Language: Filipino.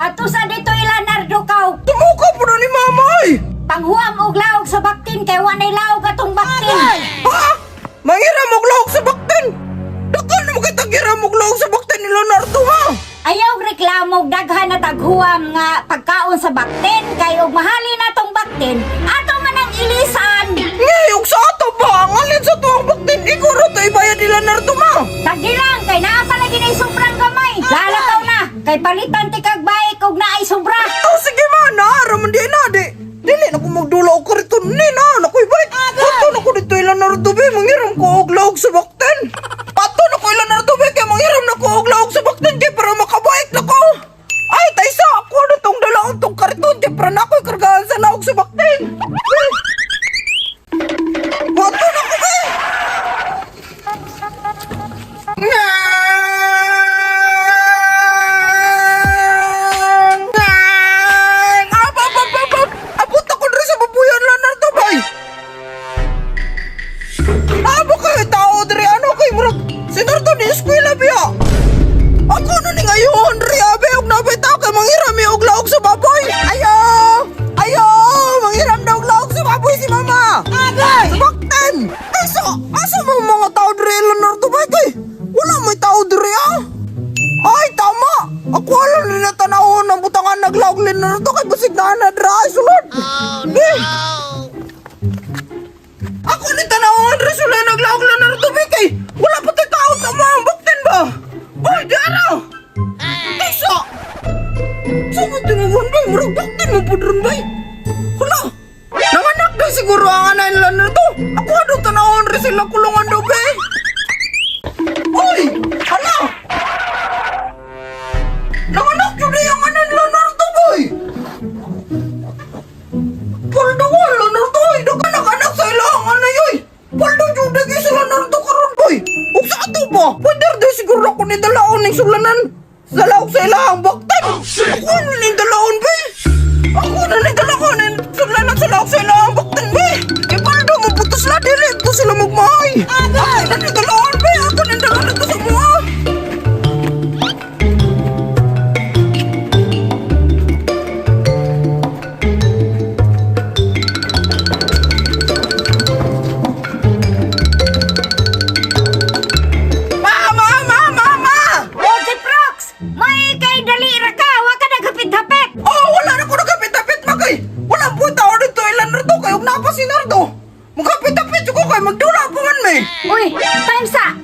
Ato sa dito Leonardo kaw. Tumuka po na ni mamay! Panghuam og laog sa baktin kay wanay laog atong baktin. Ha? Mangiram og lahog sa baktin! Daka na magkatagiram og lahog sa baktin ni Leonardo ha! Ayaw reklamo og daghan na taghuam nga pagkaon sa baktin kay og mahalin atong baktin. Ato man ang ilisan. Ngayog sa ato ba? Ang alin sa tuwang baktin, iguro to ibayad ni Leonardo ma! Tagilang kay naa pa lagi na sobrang gamay. Lalakaw na kay palitan ti kag bike og naay sobra. Oh, sige ma, naaraman di na di! Dili na ko magdula o kariton ni na, nako'y bait! Pato na ko dito ilan Leonardo be, mangiram ko og lahog sa baktin! Pato na ko ilan Leonardo be, kaya mangiram na ko og lahog sa baktin, di para makabaik na ko! Ay, taysa, ako na tong dalaon tong kariton, di para na ako'y kargahan sa lahog sa baktin! Pato na ko be! Abot ako rin sa babuyan Leonardo bay! Abo kayo tao diri ano kay murag sinurdo ni eskwela biya! Ako na ni ngayon diri abe og nabay tao kay mangirami og laog sa baboy! Ayo! Ayo! Manghiram na og laog sa baboy si mama! Agay! Sa bakten! Asa mo mga tao diri Leonardo bay kay? Wala may tao diri ah! Ay, tama! Ako alam na natanahon ng butangan naglaog Leonardo kay basig na dira ay sulod! Ako ni tanahon diri sulod naglaog Leonardo bay kay wala pa tayo tao sa mga bakten ba? Ay, di araw! Tisa! Saan tinawon bay? Murag bakten mo po dron bay? Hala! Nanganak na siguro ang anay nila Leonardo! Ako adong tanahon rin sila kulungan daw bay! Uy! Hala! Nanganak yun na yung anay nila Leonardo boy! Paldo ko Leonardo ay! Nagkanak-anak sa ilang anay ay! Paldo yun na sa Leonardo karon boy! Ug sa ato ba? Pwede rin siguro ako ni dalaon ng sulanan! Sa laog sa ilang baktan! Ako na ni dalaon bay! Ako na ni dalaon ng sulanan sa laog sa ilang baktan bay! E paldo mabutos na dili ito sila magmahay! Ako na ni dalaon bay! Ako na ni dalaon ito sa mga! O si Prox, may kay dali ra ka, wa ka nagapit-hapit. Oh, wala na ko nagkapit-tapit magay! Wala po tao dito ilan Nardo kayo napasi Nardo! Magkapit-tapit ko kay magdula po man may! Uy, time sa